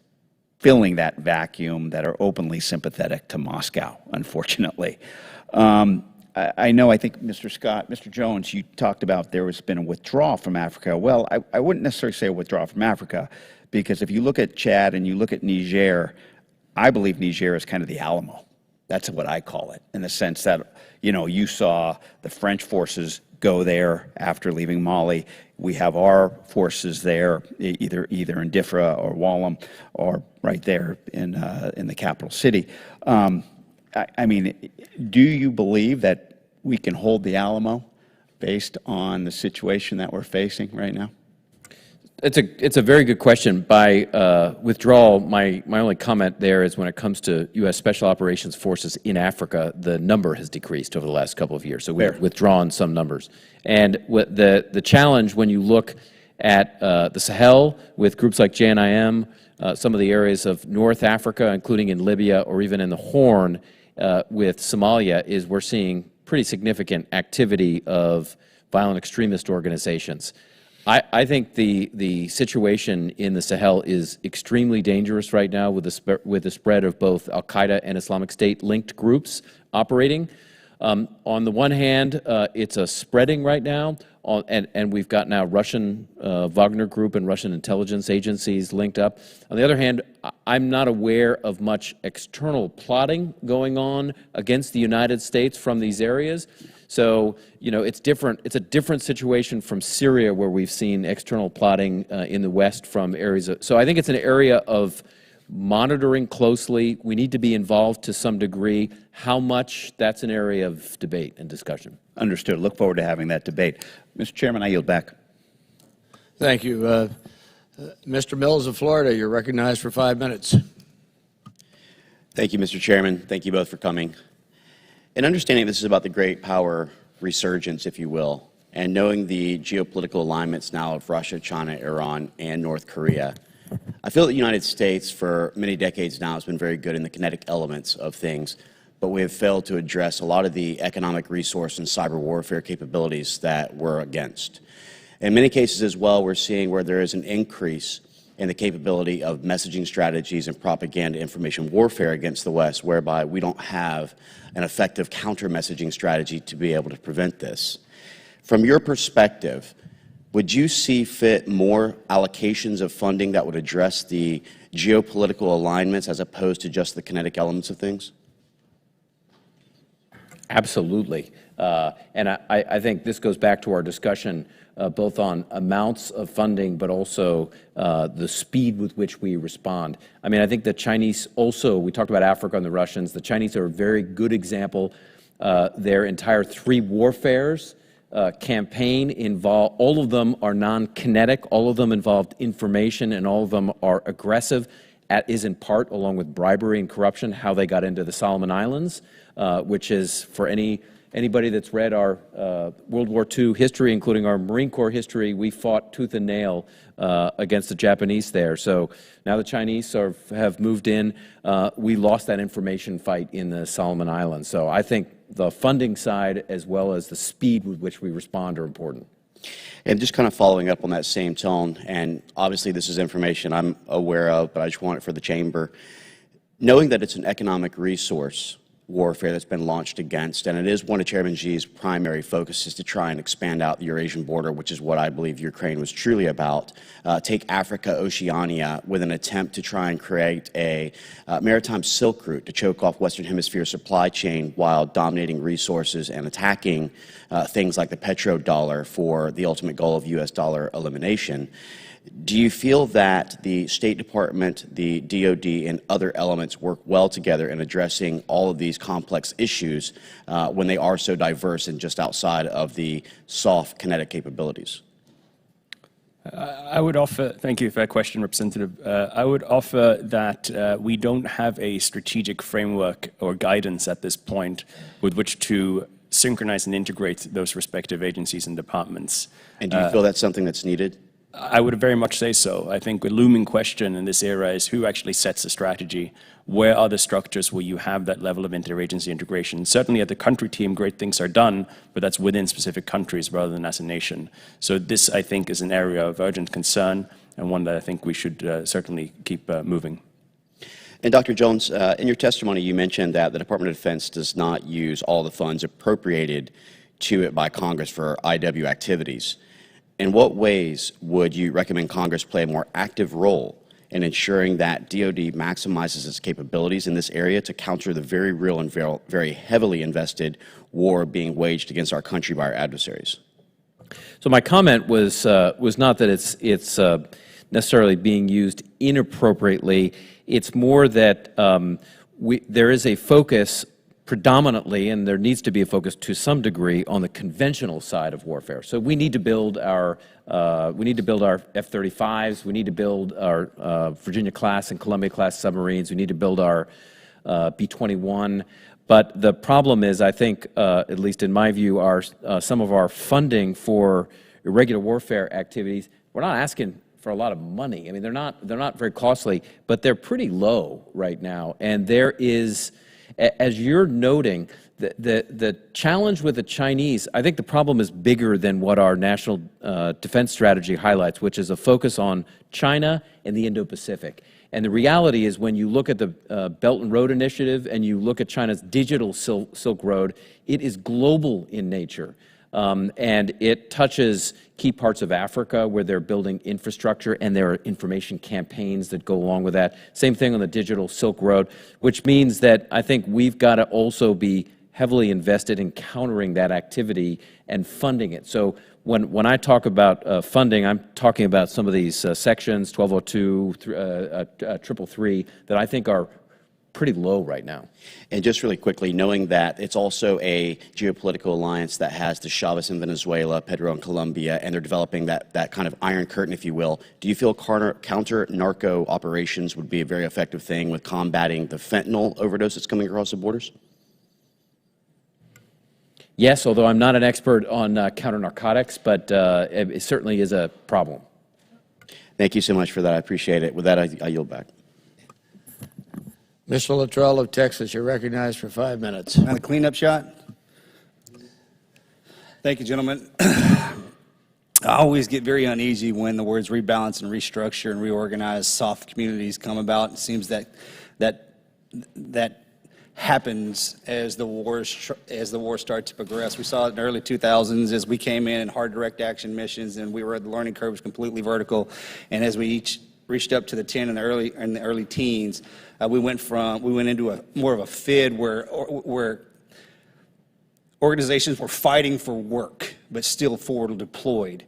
filling that vacuum that are openly sympathetic to Moscow, unfortunately. I know, I think, Mr. Scott, Mr. Jones, you talked about there has been a withdrawal from Africa. Well, I wouldn't necessarily say a withdrawal from Africa, because if you look at Chad and you look at Niger, I believe Niger is kind of the Alamo. That's what I call it, in the sense that, you know, you saw the French forces go there after leaving Mali. We have our forces there, either in Diffra or Wallam, or right there in the capital city. I mean, do you believe that we can hold the Alamo based on the situation that we're facing right now? It's a very good question. By withdrawal, my only comment there is when it comes to U.S. Special Operations Forces in Africa, the number has decreased over the last couple of years. So we've withdrawn some numbers. And the challenge when you look at the Sahel with groups like JNIM, some of the areas of North Africa, including in Libya or even in the Horn with Somalia, is we're seeing pretty significant activity of violent extremist organizations. I think the situation in the Sahel is extremely dangerous right now with the spread of both Al-Qaeda and Islamic State linked groups operating. On the one hand, it's a spreading right now, and we've got now Russian Wagner Group and Russian intelligence agencies linked up. On the other hand, I'm not aware of much external plotting going on against the United States from these areas. So, you know, it's different. It's a different situation from Syria, where we've seen external plotting in the West from areas of, so I think it's an area of monitoring closely. We need to be involved to some degree. How much, that's an area of debate and discussion. Understood. Look forward to having that debate. Mr. Chairman, I yield back. Thank you. Mr. Mills of Florida, you're recognized for 5 minutes. Thank you, Mr. Chairman. Thank you both for coming. In understanding this is about the great power resurgence, if you will, and knowing the geopolitical alignments now of Russia, China, Iran, and North Korea, I feel that the United States for many decades now has been very good in the kinetic elements of things, but we have failed to address a lot of the economic resource and cyber warfare capabilities that we're against. In many cases as well, we're seeing where there is an increase in the capability of messaging strategies and propaganda information warfare against the West, whereby we don't have an effective counter-messaging strategy to be able to prevent this. From your perspective, would you see fit more allocations of funding that would address the geopolitical alignments as opposed to just the kinetic elements of things? Absolutely. And I think this goes back to our discussion both on amounts of funding, but also the speed with which we respond. I mean, I think the Chinese also, we talked about Africa and the Russians, the Chinese are a very good example. Their entire 3 warfares campaign involve, all of them are non-kinetic, all of them involved information, and all of them are aggressive. That is in part, along with bribery and corruption, how they got into the Solomon Islands, which is, for anybody that's read our World War II history, including our Marine Corps history, we fought tooth and nail against the Japanese there. So now the Chinese have moved in. We lost that information fight in the Solomon Islands. So I think the funding side, as well as the speed with which we respond, are important. And just kind of following up on that same tone, and obviously this is information I'm aware of, but I just want it for the chamber. Knowing that it's an economic resource warfare that's been launched against, and it is one of Chairman Xi's primary focuses to try and expand out the Eurasian border, which is what I believe Ukraine was truly about. Take Africa, Oceania, with an attempt to try and create a maritime silk route to choke off Western Hemisphere supply chain while dominating resources and attacking things like the petrodollar for the ultimate goal of U.S. dollar elimination. Do you feel that the State Department, the DOD, and other elements work well together in addressing all of these complex issues when they are so diverse and just outside of the soft kinetic capabilities? I would offer, thank you for that question, Representative. I would offer that we don't have a strategic framework or guidance at this point with which to synchronize and integrate those respective agencies and departments. And do you feel that's something that's needed? I would very much say so. I think a looming question in this era is who actually sets the strategy? Where are the structures where you have that level of interagency integration? Certainly at the country team, great things are done, but that's within specific countries rather than as a nation. So this, I think, is an area of urgent concern and one that I think we should certainly keep moving. And Dr. Jones, in your testimony, you mentioned that the Department of Defense does not use all the funds appropriated to it by Congress for IW activities. In what ways would you recommend Congress play a more active role in ensuring that DoD maximizes its capabilities in this area to counter the very real and very heavily invested war being waged against our country by our adversaries? So my comment was not that it's necessarily being used inappropriately. It's more that there is a focus predominantly, and there needs to be a focus to some degree on the conventional side of warfare. So we need to build our F-35s. We need to build our Virginia-class and Columbia-class submarines. We need to build our B-21. But the problem is, I think, at least in my view, some of our funding for irregular warfare activities. We're not asking for a lot of money. I mean, they're not very costly, but they're pretty low right now. And there is, as you're noting, the challenge with the Chinese, I think the problem is bigger than what our national defense strategy highlights, which is a focus on China and the Indo-Pacific. And the reality is when you look at the Belt and Road Initiative and you look at China's digital Silk Road, it is global in nature. And it touches key parts of Africa where they're building infrastructure, and there are information campaigns that go along with that. Same thing on the digital Silk Road, which means that I think we've got to also be heavily invested in countering that activity and funding it. So when I talk about funding, I'm talking about some of these sections, 1202, 333, that I think are pretty low right now. And just really quickly, knowing that it's also a geopolitical alliance that has the Chavez in Venezuela, Pedro in Colombia, and they're developing that kind of iron curtain, if you will, do you feel counter-narco operations would be a very effective thing with combating the fentanyl overdose that's coming across the borders? Yes, although I'm not an expert on counter-narcotics, but it certainly is a problem. Thank you so much for that. I appreciate it. With that, I yield back. Mr. Luttrell of Texas, you're recognized for 5 minutes. And a cleanup shot. Thank you, gentlemen. I always get very uneasy when the words rebalance and restructure and reorganize soft communities come about. It seems that happens as the war starts to progress. We saw it in the early 2000s as we came in hard direct action missions, and the learning curve was completely vertical. And as we each reached up to the 10 in the early teens, we went into more of a FID where organizations were fighting for work, but still forward deployed.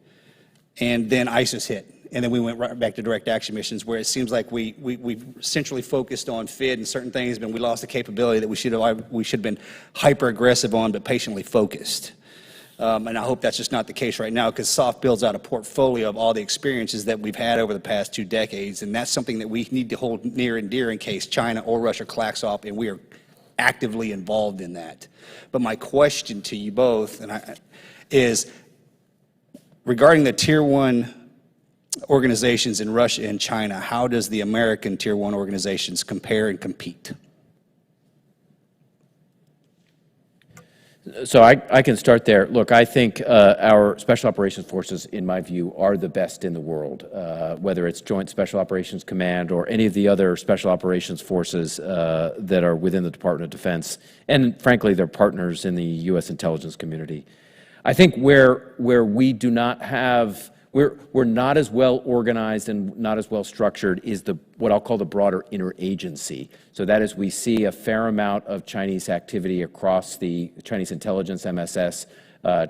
And then ISIS hit. And then we went right back to direct action missions, where it seems like we centrally focused on FID and certain things, but we lost the capability that we should have been hyper aggressive on, but patiently focused. And I hope that's just not the case right now, because SOF builds out a portfolio of all the experiences that we've had over the past 2 decades, and that's something that we need to hold near and dear in case China or Russia clacks off, and we are actively involved in that. But my question to you both is regarding the Tier 1 organizations in Russia and China, how does the American Tier 1 organizations compare and compete? So I can start there. Look, I think our Special Operations Forces, in my view, are the best in the world, whether it's Joint Special Operations Command or any of the other Special Operations Forces that are within the Department of Defense, and frankly, their partners in the U.S. intelligence community. I think where we do not have, we're not as well organized and not as well structured is what I'll call the broader interagency. So that is, we see a fair amount of Chinese activity across the Chinese intelligence, MSS,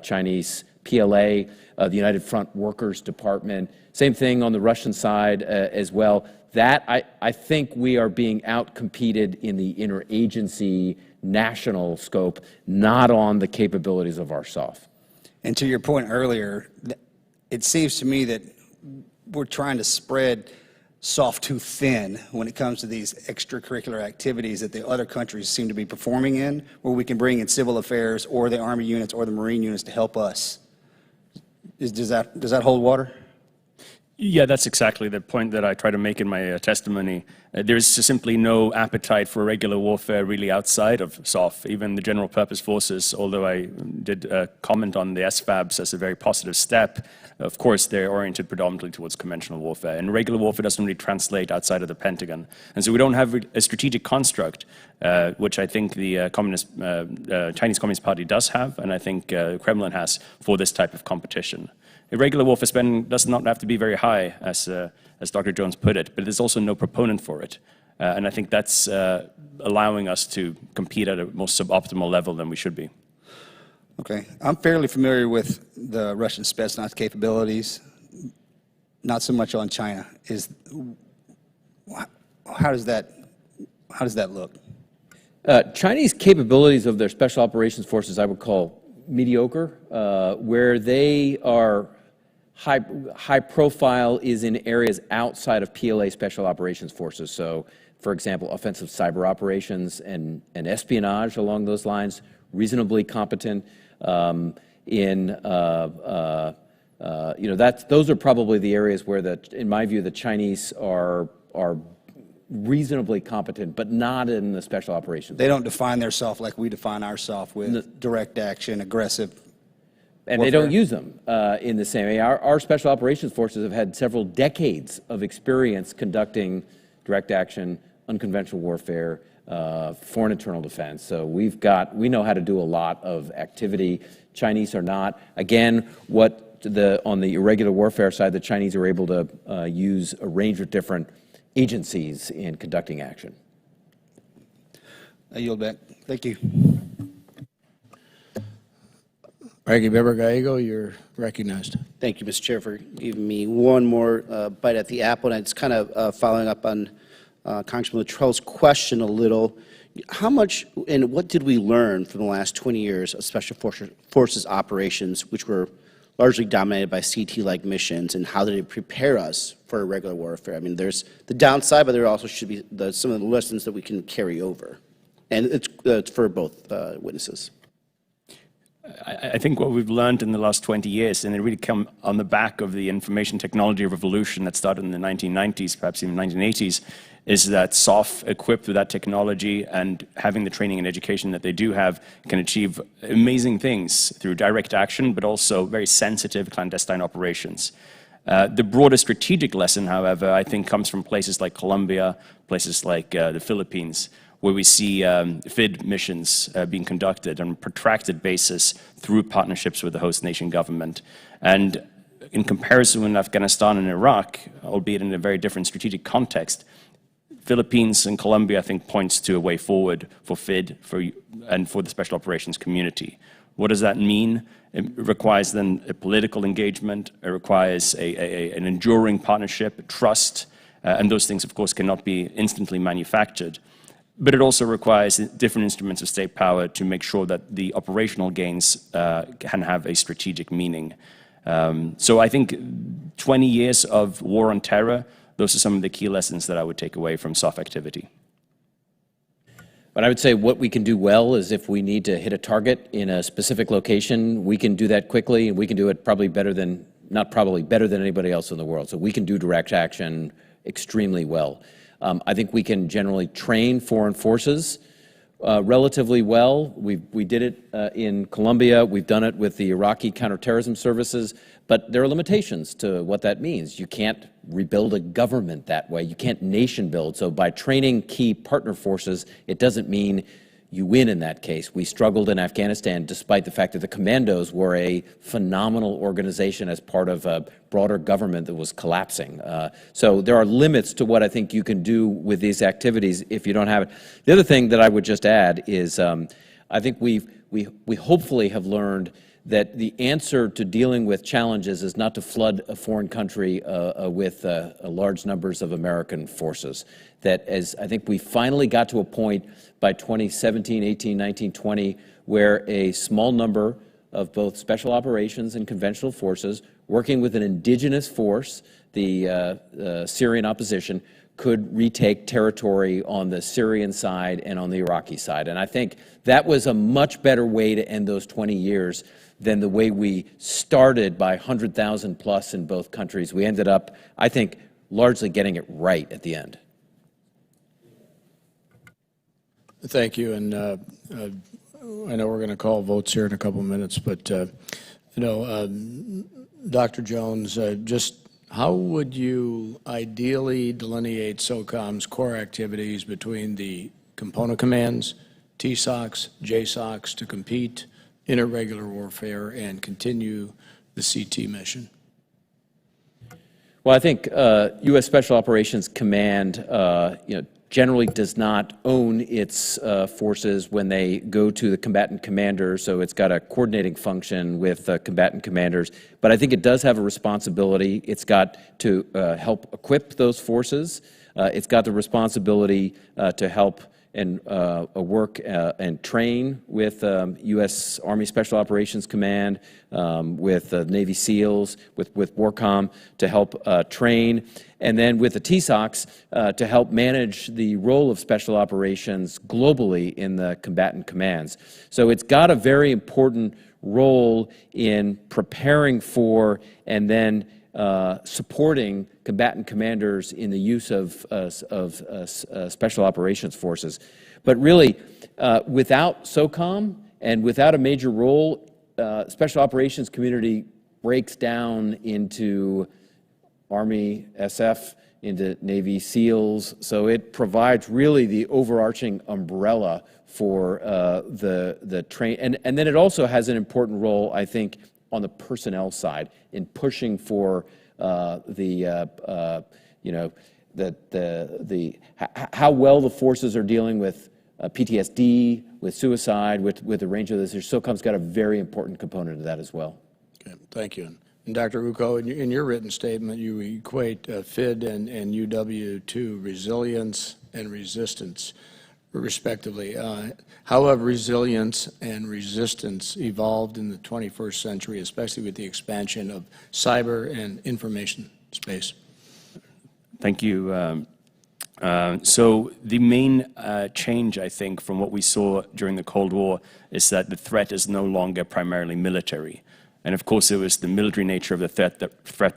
Chinese PLA, the United Front Workers Department. Same thing on the Russian side as well. That, I think we are being out-competed in the interagency national scope, not on the capabilities of our SOF. And to your point earlier, it seems to me that we're trying to spread SOF too thin when it comes to these extracurricular activities that the other countries seem to be performing in, where we can bring in civil affairs or the Army units or the Marine units to help us. Does that hold water? Yeah, that's exactly the point that I try to make in my testimony. There's simply no appetite for regular warfare really outside of SOF. Even the general purpose forces, although I did comment on the SFABs as a very positive step, of course they're oriented predominantly towards conventional warfare. And regular warfare doesn't really translate outside of the Pentagon. And so we don't have a strategic construct, which I think the Chinese Communist Party does have, and I think Kremlin has for this type of competition. Irregular warfare spending does not have to be very high, as Dr. Jones put it, but there's also no proponent for it. And I think that's allowing us to compete at a more suboptimal level than we should be. Okay. I'm fairly familiar with the Russian Spetsnaz capabilities, not so much on China. How does that look? Chinese capabilities of their Special Operations Forces I would call mediocre. Where they are high profile is in areas outside of PLA Special Operations Forces. So, for example, offensive cyber operations and espionage along those lines, reasonably competent. Those are probably the areas where in my view, the Chinese are reasonably competent, but not in the special operations. They don't define their self like we define ourselves with direct action, aggressive. And warfare. they don't use them in the same way. Our special operations forces have had several decades of experience conducting direct action, unconventional warfare, foreign internal defense. So we know how to do a lot of activity. Chinese are not. Again, on the irregular warfare side, the Chinese are able to use a range of different agencies in conducting action. I yield back. Thank you. Ranking Member Gallego, you're recognized. Thank you, Mr. Chair, for giving me one more bite at the apple. And it's kind of following up on Congressman Luttrell's question a little. How much and what did we learn from the last 20 years of Special Forces operations, which were largely dominated by CT-like missions, and how did it prepare us for irregular warfare? I mean, there's the downside, but there also should be some of the lessons that we can carry over. And it's for both witnesses. I think what we've learned in the last 20 years, and it really come on the back of the information technology revolution that started in the 1990s, perhaps even 1980s, is that SOF, equipped with that technology and having the training and education that they do have, can achieve amazing things through direct action, but also very sensitive clandestine operations. The broader strategic lesson, however, I think comes from places like Colombia, places like the Philippines, where we see FID missions being conducted on a protracted basis through partnerships with the host nation government. And in comparison with Afghanistan and Iraq, albeit in a very different strategic context, Philippines and Colombia, I think, points to a way forward for FID and for the special operations community, What does that mean? It requires then a political engagement. It requires an enduring partnership, trust, and those things, of course, cannot be instantly manufactured. But it also requires different instruments of state power to make sure that the operational gains can have a strategic meaning. So I think 20 years of war on terror, those are some of the key lessons that I would take away from SOF activity. But I would say what we can do well is if we need to hit a target in a specific location, we can do that quickly, and we can do it probably better than, not probably, better than anybody else in the world. So we can do direct action extremely well. I think we can generally train foreign forces relatively well. We did it in Colombia. We've done it with the Iraqi counterterrorism services. But there are limitations to what that means. You can't rebuild a government that way. You can't nation build. So by training key partner forces, it doesn't mean you win in that case. We struggled in Afghanistan despite the fact that the commandos were a phenomenal organization as part of a broader government that was collapsing. So there are limits to what I think you can do with these activities if you don't have it. The other thing that I would just add is I think we hopefully have learned that the answer to dealing with challenges is not to flood a foreign country with large numbers of American forces. That as I think we finally got to a point by 2017, 18, 19, 20, where a small number of both special operations and conventional forces working with an indigenous force, the Syrian opposition, could retake territory on the Syrian side and on the Iraqi side. And I think that was a much better way to end those 20 years than the way we started by 100,000 plus in both countries. We ended up, I think, largely getting it right at the end. Thank you. And I know we're going to call votes here in a couple of minutes, but, Dr. Jones, just how would you ideally delineate SOCOM's core activities between the component commands, TSOCs, JSOCs to compete in irregular warfare and continue the CT mission? Well, I think U.S. Special Operations Command, generally does not own its forces when they go to the combatant commanders, so it's got a coordinating function with combatant commanders. But I think it does have a responsibility. It's got to help equip those forces. It's got the responsibility to help and work and train with U.S. Army Special Operations Command, with Navy SEALs, with WARCOM to help train, and then with the TSOCs to help manage the role of special operations globally in the combatant commands. So it's got a very important role in preparing for and then supporting combatant commanders in the use of special operations forces. But really, without SOCOM and without a major role, special operations community breaks down into Army SF, into Navy SEALs. So it provides really the overarching umbrella for the train. And then it also has an important role, I think, on the personnel side in pushing for how well the forces are dealing with PTSD, with suicide, with a range of those. SOCOM's got a very important component of that as well. Okay, thank you. And Dr. Ucko, in your written statement, you equate FID and UW to resilience and resistance, respectively. How have resilience and resistance evolved in the 21st century, especially with the expansion of cyber and information space? Thank you. So the main change, I think, from what we saw during the Cold War is that the threat is no longer primarily military. And of course, it was the military nature of the threat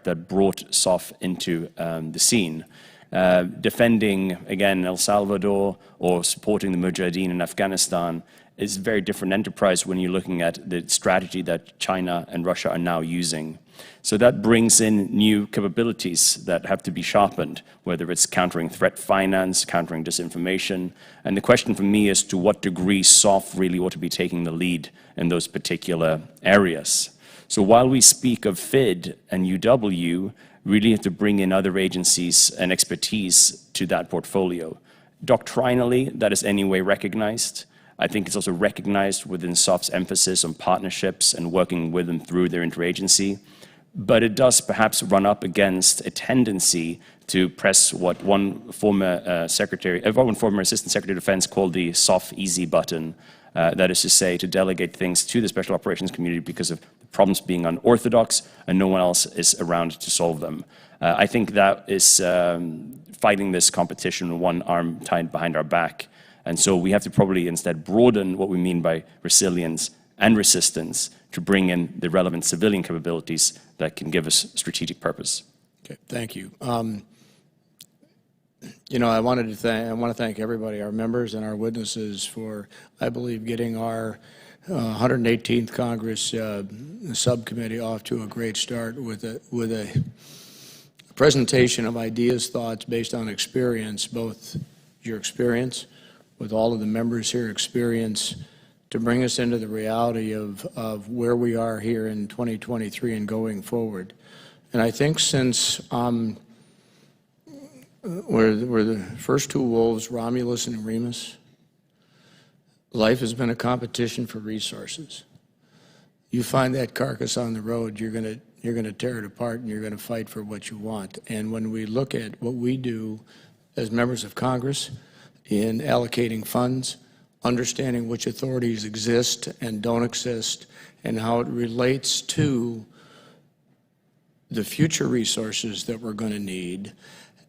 that brought SOF into the scene. Defending, again, El Salvador or supporting the Mujahideen in Afghanistan is a very different enterprise when you're looking at the strategy that China and Russia are now using. So that brings in new capabilities that have to be sharpened, whether it's countering threat finance, countering disinformation. And the question for me is to what degree SOF really ought to be taking the lead in those particular areas. So while we speak of FID and UW, really have to bring in other agencies and expertise to that portfolio. Doctrinally, that is anyway recognized. I think it's also recognized within SOF's emphasis on partnerships and working with them through their interagency. But it does perhaps run up against a tendency to press what one former Assistant Secretary of Defense called the SOF easy button. That is to say, to delegate things to the Special Operations community because of problems being unorthodox and no one else is around to solve them. I think that is fighting this competition with one arm tied behind our back. And so we have to probably instead broaden what we mean by resilience and resistance to bring in the relevant civilian capabilities that can give us strategic purpose. Okay, thank you. You know, I want to thank everybody, our members and our witnesses, for, I believe, getting our 118th Congress subcommittee off to a great start with a presentation of ideas, thoughts based on experience, both your experience with all of the members here, experience to bring us into the reality of where we are here in 2023 and going forward. And I think since we're the first two wolves, Romulus and Remus, life has been a competition for resources. You find that carcass on the road, you're going to tear it apart and you're going to fight for what you want. And when we look at what we do as members of Congress in allocating funds, understanding which authorities exist and don't exist, and how it relates to the future resources that we're going to need,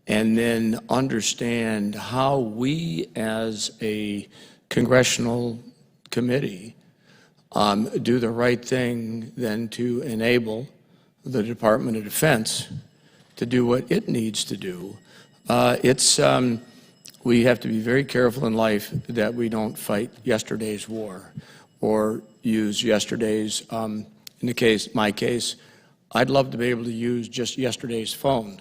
and then understand how we as a congressional committee do the right thing then to enable the Department of Defense to do what it needs to do. We have to be very careful in life that we don't fight yesterday's war or use yesterday's, in my case, I'd love to be able to use just yesterday's phone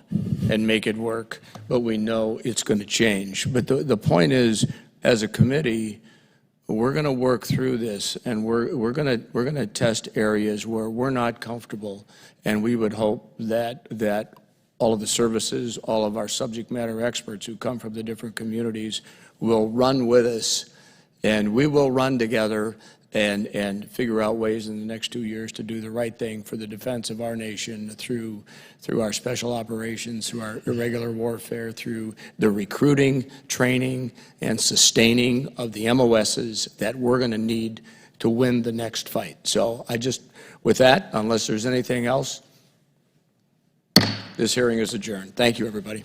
and make it work, but we know it's going to change. But the point is, as a committee, we're going to work through this, and we're going to test areas where we're not comfortable, and we would hope that all of the services, all of our subject matter experts who come from the different communities will run with us, and we will run together and figure out ways in the next 2 years to do the right thing for the defense of our nation through our special operations, through our irregular warfare, through the recruiting, training, and sustaining of the MOSs that we're going to need to win the next fight. So with that, unless there's anything else, this hearing is adjourned. Thank you, everybody.